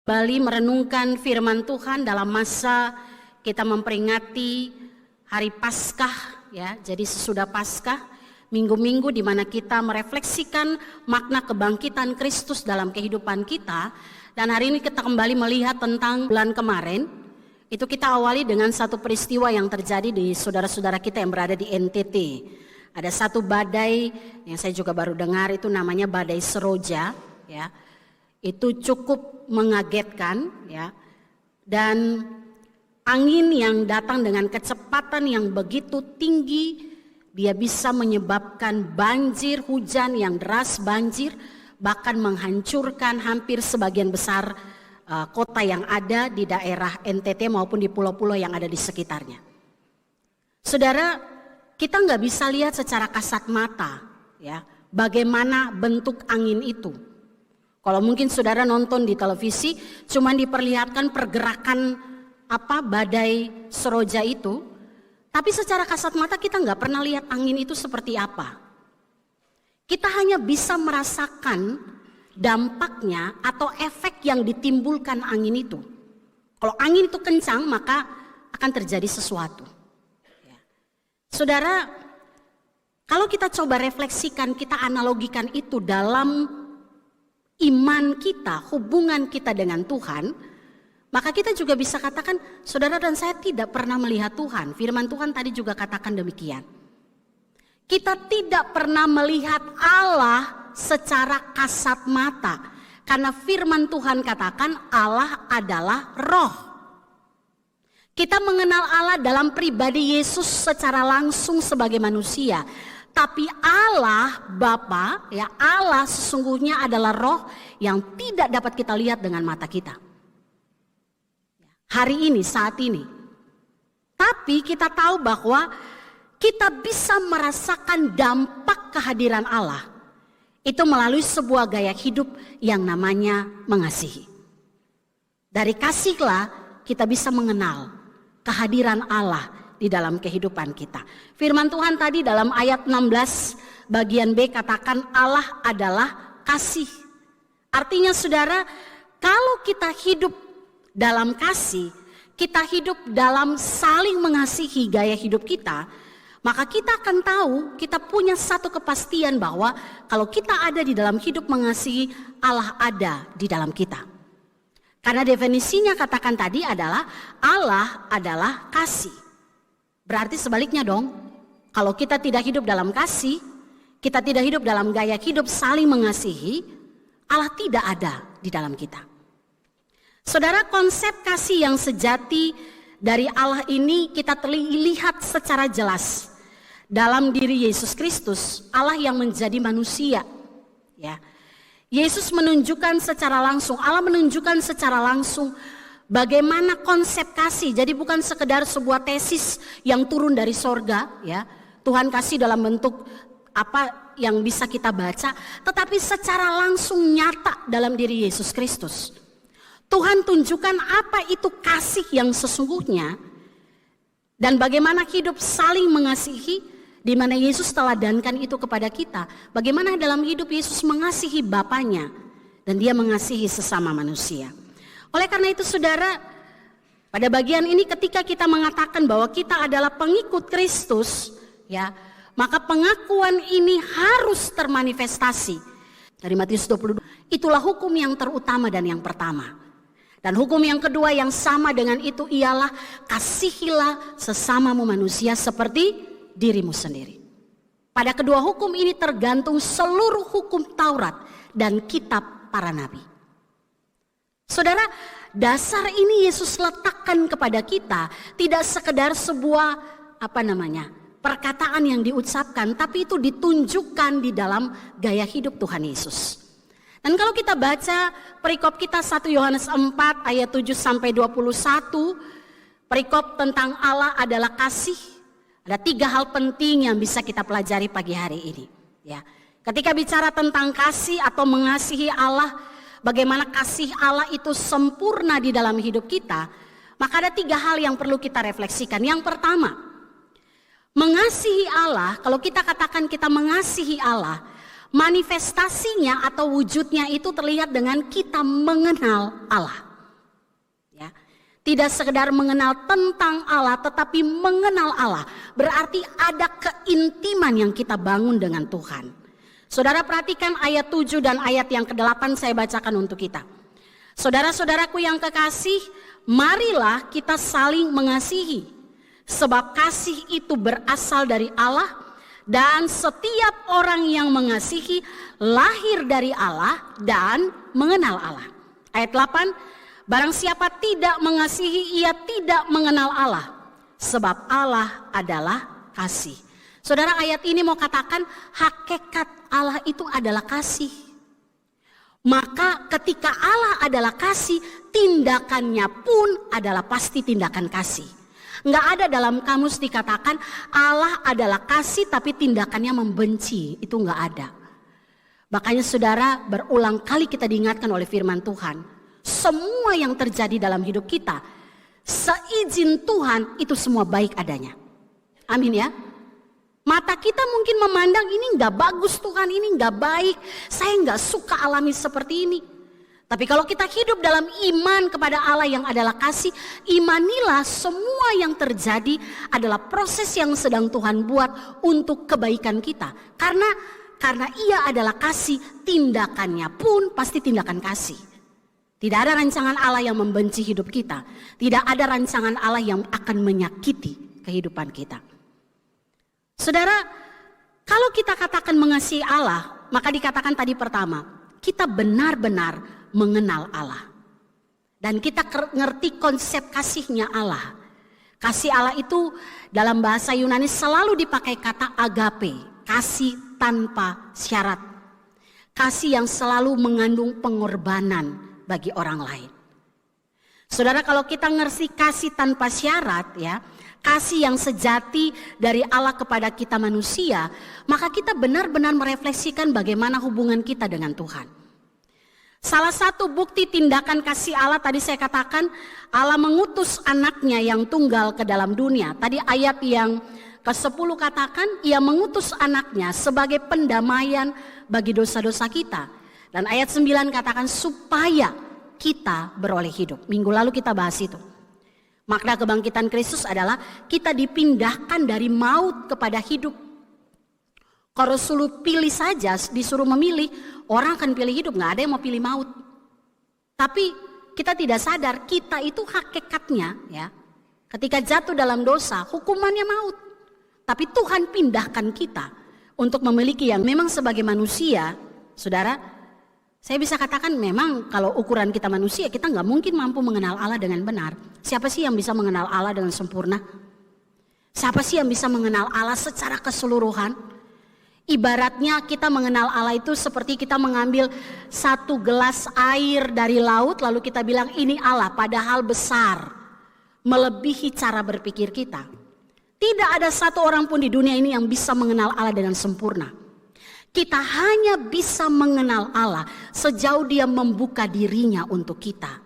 Kembali merenungkan firman Tuhan dalam masa kita memperingati hari Paskah, ya. Jadi sesudah Paskah, minggu-minggu di mana kita merefleksikan makna kebangkitan Kristus dalam kehidupan kita. Dan hari ini kita kembali melihat tentang bulan kemarin. Itu kita awali dengan satu peristiwa yang terjadi di saudara-saudara kita yang berada di NTT. Ada satu badai yang saya juga baru dengar, itu namanya badai Seroja, ya. Itu cukup mengagetkan, ya. Dan angin yang datang dengan kecepatan yang begitu tinggi, dia bisa menyebabkan banjir, hujan yang deras, banjir, bahkan menghancurkan hampir sebagian besar kota yang ada di daerah NTT maupun di pulau-pulau yang ada di sekitarnya. Saudara, kita nggak bisa lihat secara kasat mata, ya, bagaimana bentuk angin itu. Kalau mungkin saudara nonton di televisi, cuman diperlihatkan pergerakan badai Seroja itu, tapi secara kasat mata kita nggak pernah lihat angin itu seperti apa. Kita hanya bisa merasakan dampaknya atau efek yang ditimbulkan angin itu. Kalau angin itu kencang, maka akan terjadi sesuatu. Ya. Saudara, kalau kita coba refleksikan, kita analogikan itu dalam iman kita, hubungan kita dengan Tuhan, maka kita juga bisa katakan, saudara dan saya tidak pernah melihat Tuhan. Firman Tuhan tadi juga katakan demikian. Kita tidak pernah melihat Allah secara kasat mata. Karena firman Tuhan katakan Allah adalah roh. Kita mengenal Allah dalam pribadi Yesus secara langsung sebagai manusia. Tapi Allah Bapa, ya, Allah sesungguhnya adalah roh yang tidak dapat kita lihat dengan mata kita. Hari ini, saat ini. Tapi kita tahu bahwa kita bisa merasakan dampak kehadiran Allah. Itu melalui sebuah gaya hidup yang namanya mengasihi. Dari kasihlah kita bisa mengenal kehadiran Allah di dalam kehidupan kita. Firman Tuhan tadi dalam ayat 16 bagian B katakan Allah adalah kasih. Artinya saudara, kalau kita hidup dalam kasih, kita hidup dalam saling mengasihi gaya hidup kita, maka kita akan tahu, kita punya satu kepastian bahwa kalau kita ada di dalam hidup mengasihi, Allah ada di dalam kita. Karena definisinya katakan tadi adalah Allah adalah kasih. Berarti sebaliknya dong, kalau kita tidak hidup dalam kasih, kita tidak hidup dalam gaya hidup saling mengasihi, Allah tidak ada di dalam kita. Saudara, konsep kasih yang sejati dari Allah ini kita lihat secara jelas dalam diri Yesus Kristus, Allah yang menjadi manusia. Ya, Yesus menunjukkan secara langsung, Allah menunjukkan secara langsung bagaimana konsep kasih. Jadi bukan sekedar sebuah tesis yang turun dari sorga, ya. Tuhan kasih dalam bentuk apa yang bisa kita baca, tetapi secara langsung nyata dalam diri Yesus Kristus. Tuhan tunjukkan apa itu kasih yang sesungguhnya dan bagaimana hidup saling mengasihi, di mana Yesus teladankan itu kepada kita. Bagaimana dalam hidup Yesus mengasihi Bapanya dan dia mengasihi sesama manusia. Oleh karena itu saudara, pada bagian ini ketika kita mengatakan bahwa kita adalah pengikut Kristus, ya, maka pengakuan ini harus termanifestasi. Dari Matius 22, itulah hukum yang terutama dan yang pertama. Dan hukum yang kedua yang sama dengan itu ialah kasihilah sesamamu manusia seperti dirimu sendiri. Pada kedua hukum ini tergantung seluruh hukum Taurat dan kitab para nabi. Saudara, dasar ini Yesus letakkan kepada kita tidak sekedar sebuah perkataan yang diucapkan, tapi itu ditunjukkan di dalam gaya hidup Tuhan Yesus. Dan kalau kita baca perikop kita 1 Yohanes 4 ayat 7 sampai 21, perikop tentang Allah adalah kasih. Ada 3 hal penting yang bisa kita pelajari pagi hari ini. Ya, ketika bicara tentang kasih atau mengasihi Allah, bagaimana kasih Allah itu sempurna di dalam hidup kita, maka ada 3 hal yang perlu kita refleksikan. Yang pertama, mengasihi Allah, kalau kita katakan kita mengasihi Allah, manifestasinya atau wujudnya itu terlihat dengan kita mengenal Allah. Tidak sekedar mengenal tentang Allah, tetapi mengenal Allah. Berarti ada keintiman yang kita bangun dengan Tuhan. Saudara perhatikan ayat 7 dan ayat yang ke-8 saya bacakan untuk kita. Saudara-saudaraku yang kekasih, marilah kita saling mengasihi. Sebab kasih itu berasal dari Allah, dan setiap orang yang mengasihi lahir dari Allah dan mengenal Allah. Ayat 8, barang siapa tidak mengasihi, ia tidak mengenal Allah, sebab Allah adalah kasih. Saudara, ayat ini mau katakan hakikat Allah itu adalah kasih. Maka ketika Allah adalah kasih, tindakannya pun adalah pasti tindakan kasih. Enggak ada dalam kamus dikatakan Allah adalah kasih tapi tindakannya membenci. Itu enggak ada. Makanya saudara, berulang kali kita diingatkan oleh firman Tuhan. Semua yang terjadi dalam hidup kita, seizin Tuhan itu semua baik adanya. Amin ya. Mata kita mungkin memandang ini enggak bagus Tuhan, ini enggak baik. Saya enggak suka alami seperti ini. Tapi kalau kita hidup dalam iman kepada Allah yang adalah kasih, imanilah semua yang terjadi adalah proses yang sedang Tuhan buat untuk kebaikan kita. Karena ia adalah kasih, tindakannya pun pasti tindakan kasih. Tidak ada rancangan Allah yang membenci hidup kita. Tidak ada rancangan Allah yang akan menyakiti kehidupan kita. Saudara, kalau kita katakan mengasihi Allah, maka dikatakan tadi pertama, kita benar-benar mengenal Allah. Dan kita ngerti konsep kasihnya Allah. Kasih Allah itu dalam bahasa Yunani selalu dipakai kata agape, kasih tanpa syarat. Kasih yang selalu mengandung pengorbanan bagi orang lain. Saudara, kalau kita ngerti kasih tanpa syarat ya, kasih yang sejati dari Allah kepada kita manusia, maka kita benar-benar merefleksikan bagaimana hubungan kita dengan Tuhan. Salah satu bukti tindakan kasih Allah tadi saya katakan, Allah mengutus anaknya yang tunggal ke dalam dunia. Tadi ayat yang ke-10 katakan, ia mengutus anaknya sebagai pendamaian bagi dosa-dosa kita. Dan ayat 9 katakan supaya kita beroleh hidup. Minggu lalu kita bahas itu. Makna kebangkitan Kristus adalah kita dipindahkan dari maut kepada hidup. Kalau suruh pilih saja, disuruh memilih, orang akan pilih hidup, gak ada yang mau pilih maut. Tapi kita tidak sadar, kita itu hakikatnya ya, ketika jatuh dalam dosa, hukumannya maut. Tapi Tuhan pindahkan kita untuk memiliki yang memang sebagai manusia, saudara, saya bisa katakan memang kalau ukuran kita manusia, kita gak mungkin mampu mengenal Allah dengan benar. Siapa sih yang bisa mengenal Allah dengan sempurna? Siapa sih yang bisa mengenal Allah secara keseluruhan? Ibaratnya kita mengenal Allah itu seperti kita mengambil satu gelas air dari laut lalu kita bilang ini Allah, padahal besar, melebihi cara berpikir kita. Tidak ada satu orang pun di dunia ini yang bisa mengenal Allah dengan sempurna. Kita hanya bisa mengenal Allah sejauh Dia membuka dirinya untuk kita.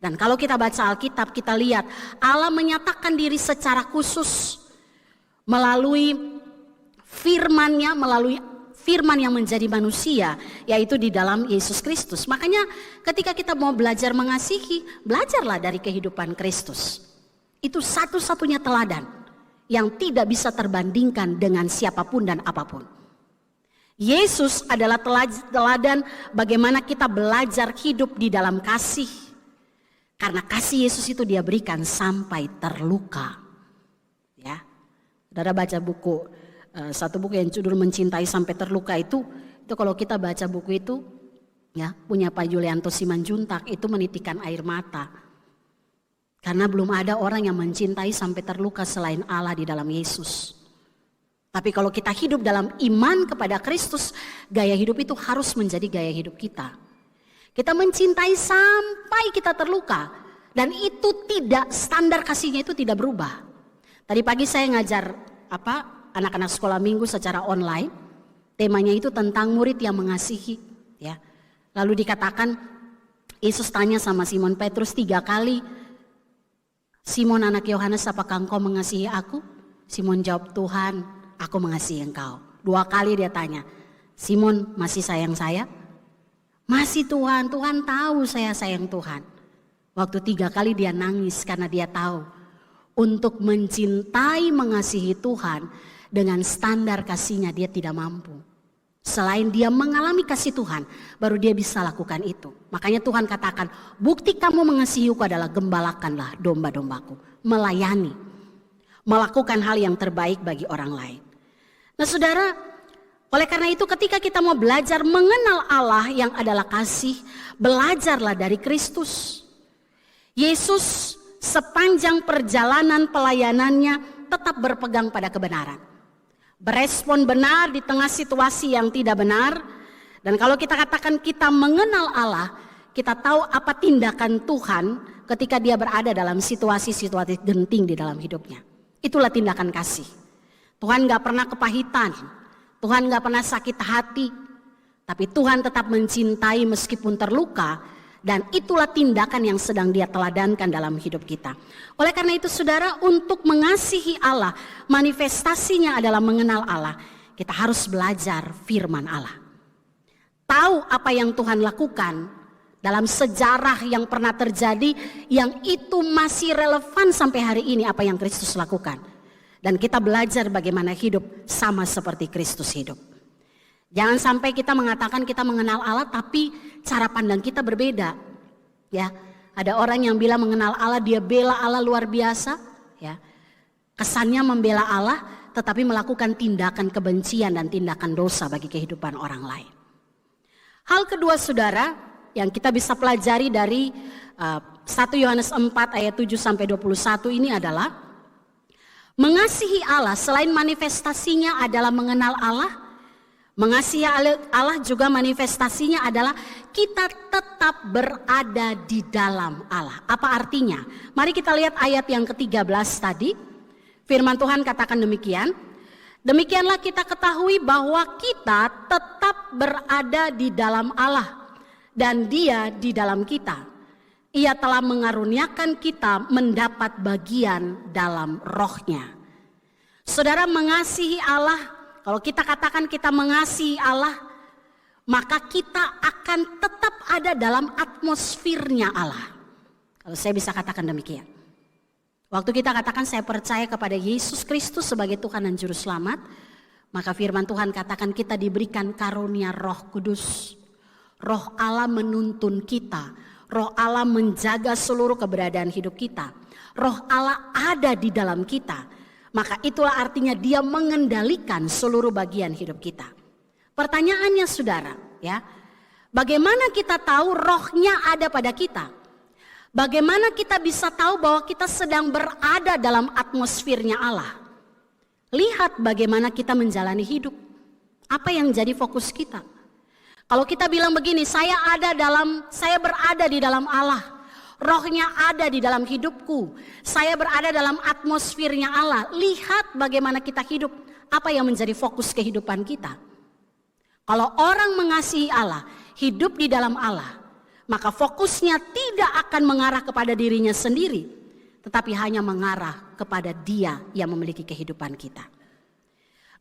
Dan kalau kita baca Alkitab, kita lihat Allah menyatakan diri secara khusus melalui firman-Nya, melalui firman yang menjadi manusia, yaitu di dalam Yesus Kristus. Makanya ketika kita mau belajar mengasihi, belajarlah dari kehidupan Kristus. Itu satu-satunya teladan yang tidak bisa terbandingkan dengan siapapun dan apapun. Yesus adalah teladan bagaimana kita belajar hidup di dalam kasih. Karena kasih Yesus itu Dia berikan sampai terluka. Ya, saudara baca buku, satu buku yang judul Mencintai Sampai Terluka itu kalau kita baca buku itu, ya punya Pak Julianto Simanjuntak, itu menitikan air mata. Karena belum ada orang yang mencintai sampai terluka selain Allah di dalam Yesus. Tapi kalau kita hidup dalam iman kepada Kristus, gaya hidup itu harus menjadi gaya hidup kita. Kita mencintai sampai kita terluka. Dan itu tidak, standar kasihnya itu tidak berubah. Tadi pagi saya ngajar anak-anak sekolah minggu secara online. Temanya itu tentang murid yang mengasihi. Ya. Lalu dikatakan, Yesus tanya sama Simon Petrus 3 kali. Simon anak Yohanes, apakah engkau mengasihi aku? Simon jawab, Tuhan, aku mengasihi engkau. 2 kali dia tanya, Simon masih sayang saya? Masih Tuhan, Tuhan tahu saya sayang Tuhan. Waktu 3 kali dia nangis karena dia tahu untuk mencintai, mengasihi Tuhan dengan standar kasihnya dia tidak mampu. Selain dia mengalami kasih Tuhan, baru dia bisa lakukan itu. Makanya Tuhan katakan, bukti kamu mengasihiku adalah gembalakanlah domba-dombaku. Melayani, melakukan hal yang terbaik bagi orang lain. Nah saudara, oleh karena itu ketika kita mau belajar mengenal Allah yang adalah kasih, belajarlah dari Kristus. Yesus sepanjang perjalanan pelayanannya tetap berpegang pada kebenaran. Berespon benar di tengah situasi yang tidak benar. Dan kalau kita katakan kita mengenal Allah, kita tahu apa tindakan Tuhan ketika dia berada dalam situasi-situasi genting di dalam hidupnya. Itulah tindakan kasih. Tuhan gak pernah kepahitan, Tuhan gak pernah sakit hati, tapi Tuhan tetap mencintai meskipun terluka. Dan itulah tindakan yang sedang dia teladankan dalam hidup kita. Oleh karena itu saudara, untuk mengasihi Allah, manifestasinya adalah mengenal Allah. Kita harus belajar firman Allah. Tahu apa yang Tuhan lakukan dalam sejarah yang pernah terjadi, yang itu masih relevan sampai hari ini apa yang Kristus lakukan. Dan kita belajar bagaimana hidup sama seperti Kristus hidup. Jangan sampai kita mengatakan kita mengenal Allah tapi cara pandang kita berbeda. Ya, ada orang yang bilang mengenal Allah, dia bela Allah luar biasa, ya. Kesannya membela Allah tetapi melakukan tindakan kebencian dan tindakan dosa bagi kehidupan orang lain. Hal kedua saudara yang kita bisa pelajari dari 1 Yohanes 4 ayat 7 sampai 21 ini adalah mengasihi Allah selain manifestasinya adalah mengenal Allah. Mengasihi Allah juga manifestasinya adalah kita tetap berada di dalam Allah. Apa artinya? Mari kita lihat ayat yang ke-13 tadi. Firman Tuhan katakan demikian. Demikianlah kita ketahui bahwa kita tetap berada di dalam Allah dan Dia di dalam kita. Ia telah mengaruniakan kita mendapat bagian dalam rohnya. Saudara, mengasihi Allah, kalau kita katakan kita mengasihi Allah, maka kita akan tetap ada dalam atmosfernya Allah. Kalau saya bisa katakan demikian. Waktu kita katakan saya percaya kepada Yesus Kristus sebagai Tuhan dan Juru Selamat, maka firman Tuhan katakan kita diberikan karunia Roh Kudus. Roh Allah menuntun kita. Roh Allah menjaga seluruh keberadaan hidup kita. Roh Allah ada di dalam kita. Maka itulah artinya dia mengendalikan seluruh bagian hidup kita. Pertanyaannya saudara, ya, bagaimana kita tahu rohnya ada pada kita? Bagaimana kita bisa tahu bahwa kita sedang berada dalam atmosfernya Allah? Lihat bagaimana kita menjalani hidup. Apa yang jadi fokus kita? Kalau kita bilang begini, saya berada di dalam Allah. Rohnya ada di dalam hidupku. Saya berada dalam atmosfernya Allah. Lihat bagaimana kita hidup. Apa yang menjadi fokus kehidupan kita. Kalau orang mengasihi Allah, hidup di dalam Allah, maka fokusnya tidak akan mengarah kepada dirinya sendiri, tetapi hanya mengarah kepada Dia yang memiliki kehidupan kita.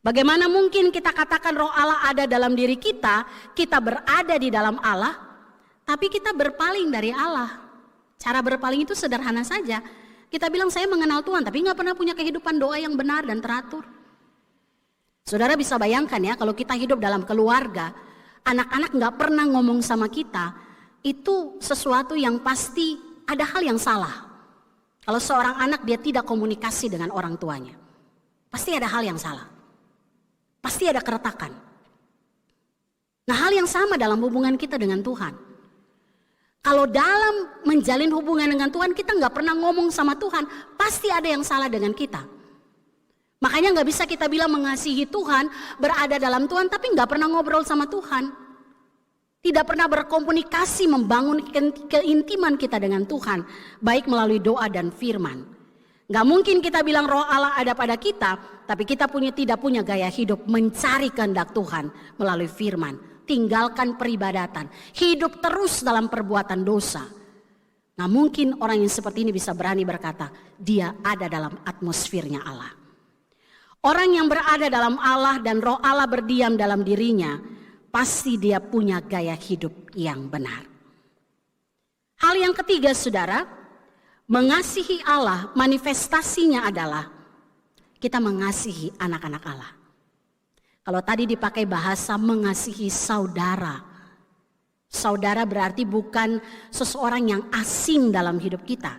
Bagaimana mungkin kita katakan roh Allah ada dalam diri kita, kita berada di dalam Allah, tapi kita berpaling dari Allah. Cara berpaling itu sederhana saja. Kita bilang saya mengenal Tuhan tapi gak pernah punya kehidupan doa yang benar dan teratur. Saudara bisa bayangkan ya, kalau kita hidup dalam keluarga, anak-anak gak pernah ngomong sama kita, itu sesuatu yang pasti ada hal yang salah. Kalau seorang anak dia tidak komunikasi dengan orang tuanya, pasti ada hal yang salah. Pasti ada keretakan. Nah, hal yang sama dalam hubungan kita dengan Tuhan. Kalau dalam menjalin hubungan dengan Tuhan kita gak pernah ngomong sama Tuhan, pasti ada yang salah dengan kita. Makanya gak bisa kita bilang mengasihi Tuhan, berada dalam Tuhan, tapi gak pernah ngobrol sama Tuhan. Tidak pernah berkomunikasi, membangun keintiman kita dengan Tuhan, baik melalui doa dan firman. Gak mungkin kita bilang roh Allah ada pada kita, tapi kita tidak punya gaya hidup mencari kehendak Tuhan melalui firman. Tinggalkan peribadatan, hidup terus dalam perbuatan dosa. Nah, mungkin orang yang seperti ini bisa berani berkata, dia ada dalam atmosfernya Allah. Orang yang berada dalam Allah dan roh Allah berdiam dalam dirinya, pasti dia punya gaya hidup yang benar. Hal yang ketiga saudara, mengasihi Allah manifestasinya adalah kita mengasihi anak-anak Allah. Kalau tadi dipakai bahasa mengasihi saudara. Saudara berarti bukan seseorang yang asing dalam hidup kita.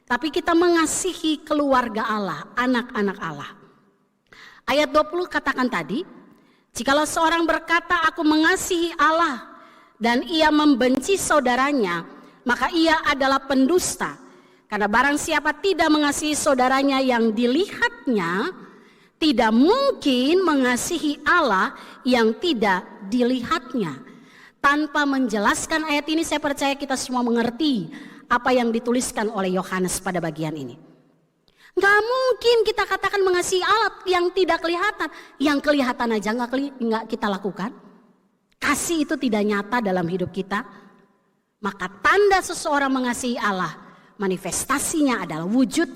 Tapi kita mengasihi keluarga Allah, anak-anak Allah. Ayat 20 katakan tadi, jikalau seorang berkata aku mengasihi Allah dan ia membenci saudaranya, maka ia adalah pendusta. Karena barang siapa tidak mengasihi saudaranya yang dilihatnya, tidak mungkin mengasihi Allah yang tidak dilihatnya. Tanpa menjelaskan ayat ini, saya percaya kita semua mengerti apa yang dituliskan oleh Yohanes pada bagian ini. Gak mungkin kita katakan mengasihi Allah yang tidak kelihatan. Yang kelihatan aja gak kita lakukan. Kasih itu tidak nyata dalam hidup kita. Maka tanda seseorang mengasihi Allah, manifestasinya adalah wujud